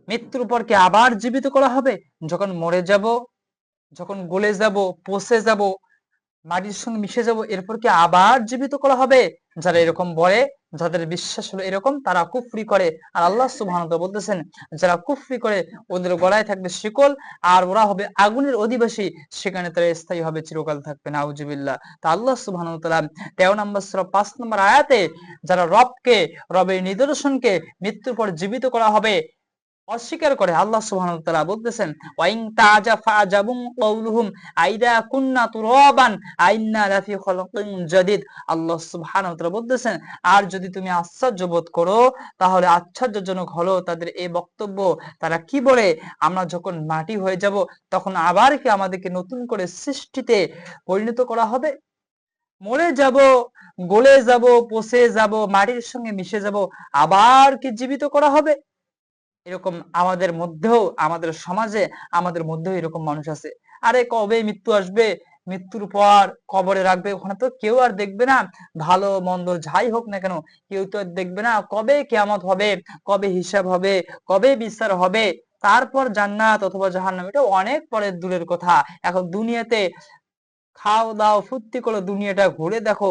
মৃত্যুর পর কি আবার জীবিত করা হবে? যখন মরে যাব, যখন গলে যাব, পচে যাব, মাটির সঙ্গে মিশে যাব, এরপর কি আবার জীবিত করা হবে? যারা এরকম বলে, যাদের বিশ্বাস হলো এরকম, তারা কুফরি করে। আর আল্লাহ সুবহানাহু ওয়া তাআলা বলতেছেন, যারা কুফরি করে ওদের গলায় থাকবে শিকল, আর ওরা হবে আগুনের অধিবাসী, সেখানে তারা স্থায়ী হবে, চিরকাল থাকবে। নাউজুবিল্লাহ। তা আল্লাহ সুবহানাহু ওয়া তাআলা 13 নম্বর সূরা 5 নম্বর আয়াতে যারা রবের নিদর্শনকে মৃত্যুর পর জীবিত করা হবে অস্বীকার করে, আল্লাহ সুবহানাহু ওয়া তাআলা বলতেছেন, ওয়াইন তাজা ফাজাবুম কওলুহুম আইদা কুন্না তুরাবান আইন্না লাফি খালকিন জাদিদ। আল্লাহ সুবহানাহু ওয়া তাআলা বলতেছেন, আর যদি তুমি আশ্চর্য বোধ করো, তাহলে আশ্চর্যজনক হলো তাদের এই বক্তব্য। তারা কি বলে, আমরা যখন মাটি হয়ে যাব, তখন আবার কি আমাদেরকে নতুন করে সৃষ্টিতে পরিণত করা হবে? মরে যাব, গলে যাব, পচে যাব, মাটির সঙ্গে মিশে যাব, আবার কি জীবিত করা হবে? এরকম আমাদের মধ্যেও, আমাদের সমাজে, আমাদের মধ্যেও এরকম মানুষ আছে। আরে কবে মৃত্যু আসবে, মৃত্যুর পর কবরে রাখবে, ওখানে তো কেউ আর দেখবে না। ভালো মন্দ যাই হোক না কেন, কেউ তো আর দেখবে না। কবে কিয়ামত হবে, কবে হিসাব হবে, কবে বিচার হবে, তারপর জান্নাত অথবা জাহান্নাম, এটা অনেক পরের দূরের কথা। এখন দুনিয়াতে খাও দাও ফুর্তি করো, দুনিয়াটা ঘুরে দেখো।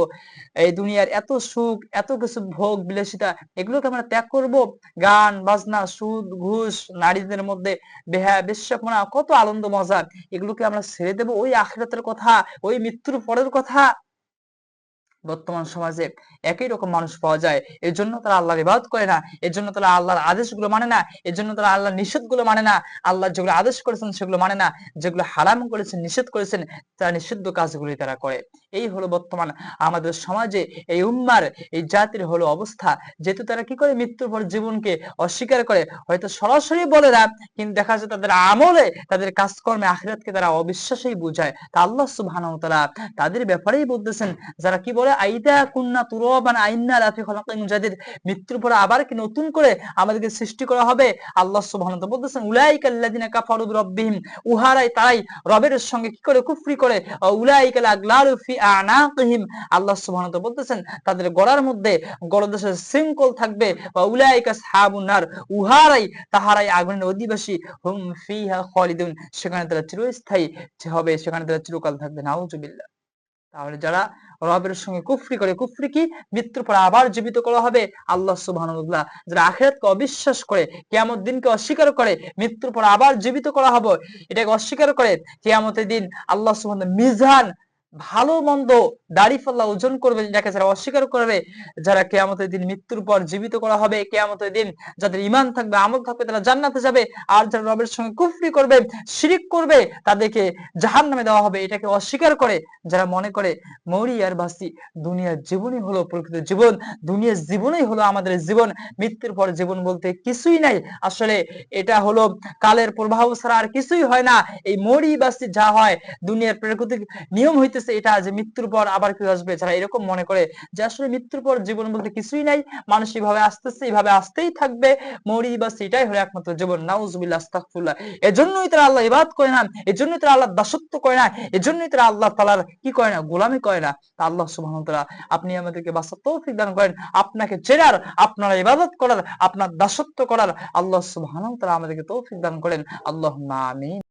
এই দুনিয়ার এত সুখ, এত কিছু ভোগ বিলাসিতা, এগুলোকে আমরা ত্যাগ করব? গান বাজনা, সুদ ঘুষ, নারীদের মধ্যে বেহায়া বেশ্যাপনা, কত আনন্দ মজা, এগুলোকে আমরা ছেড়ে দেব ওই আখিরাতের কথা, ওই মৃত্যুর পরের কথা? বর্তমান সমাজে একই রকম মানুষ পাওয়া যায়। এর জন্য তারা আল্লাহর ইবাদত করে না, এর জন্য তারা আল্লাহর আদেশগুলো মানে না, এর জন্য তারা আল্লাহর নিষেধগুলো মানে না, আল্লাহ যেগুলো আদেশ করেছেন সেগুলো মানে না, যেগুলো হারাম করেছেন, নিষেধ করেছেন, তারা নিষিদ্ধ কাজগুলি তারা করে। এই হলো বর্তমান আমাদের সমাজে এই উম্মার, এই জাতির হলো অবস্থা। যেহেতু তারা কি করে, মৃত্যুর পর জীবনকে অস্বীকার করে, হয়তো সরাসরি বলে না, কিন্তু দেখা যায় তাদের আমলে, তাদের কাজকর্মে আখিরাতকে তারা অবিশ্বাসই বুঝায়। তা আল্লাহ সুবহানাহু ওয়া তাআলা তাদের ব্যাপারেই বলতেছেন, যারা কি বলে, আইদা কুন্না তুরাবান আইন্না লাফি খালাকিন জাদিদ, মৃত্যুর পরে আবার কি নতুন করে আমাদেরকে সৃষ্টি করা হবে? আল্লাহ সুবহানাহু ওয়া তাআলা বলতেছেন, উলাইকাল্লাযিনা কাফারু বিরাব্বিহিম, উহারাই তারাই রবের সঙ্গে কি করে, কুফরি করে। উলাইকাল আগলালু ফি আনাকিহিম, আল্লাহ সুবহানাহু ওয়া তাআলা বলতেছেন, তাদের গলার মধ্যে গলদেশের শৃঙ্খল থাকবে। উলাইকা আসহাবুন নার, উহারাই তাহারাই আগুনের অধিবাসী। হুম ফিহা খালিদুন, সেখানে তারা চিরস্থায়ী হবে, সেখানে তারা চিরকাল থাকবে। নাউজুবিল্লাহ। তাহলে যারা রবের সঙ্গে কুফরি করে, কুফরি কি, মৃত্যুর পর আবার জীবিত করা হবে আল্লাহ সুবহানাহু ওয়া তাআলা, যারা আখিরাতকে অবিশ্বাস করে, কিয়ামত দিনকে অস্বীকার করে, মৃত্যুর পর আবার জীবিত করা হবে এটাকে অস্বীকার করে, কিয়ামতের দিন আল্লাহ সুবহানাহু ওয়া তাআলা মিজান, ভালো মন্দ, দাড়ি-পাল্লা ওজন করবে, যাকে যারা অস্বীকার করবে, যারা কিয়ামতের দিন মৃত্যুর পর জীবিত করা হবে, কিয়ামতের দিন যাদের ঈমান থাকবে, আমল থাকবে, তারা জান্নাতে যাবে। আর যারা রবের সঙ্গে কুফরি করবে, শিরিক করবে, তাদেরকে জাহান্নামে দেওয়া হবে। এটাকে অস্বীকার করে যারা মনে করে মরি আর বাঁচি, দুনিয়ার জীবনই হলো প্রকৃত জীবন, দুনিয়ার জীবনই হলো আমাদের জীবন, মৃত্যুর পর জীবন বলতে কিছুই নাই। আসলে এটা হলো কালের প্রভাব ছাড়া আর কিছুই হয় না। এই মরি বাঁচি যা হয়, দুনিয়ার প্রাকৃতিক নিয়ম হইতেছে এটা, যে মৃত্যুর পর আবার কি আসবে। যারা এরকম মনে করে যে আসলে মৃত্যুর পর জীবন বলতে কিছুই নাই, মানুষ এইভাবে আসতেছে, এইভাবে আসতেই থাকবে, মরি বাঁচি এটাই হলো একমাত্র জীবন। নাউজুবিল্লাহ, আস্তাগফিরুল্লাহ। এজন্যই তারা আল্লাহ ইবাদত করে না, এজন্যই তারা আল্লাহর দাসত্ব করে না, এজন্যই তারা আল্লাহ তাআলার কি করে না, গোলামি করে না। তা আল্লাহ সুবহানাহু ওয়া তাআলা আপনি আমাদেরকে বাঁচার তৌফিক দান করেন, আপনাকে চেনার, আপনার ইবাদত করার, আপনার দাসত্ব করার আল্লাহ সুবহানাহু ওয়া তাআলা আমাদেরকে তৌফিক দান করেন। আল্লাহুম্মা আমিন।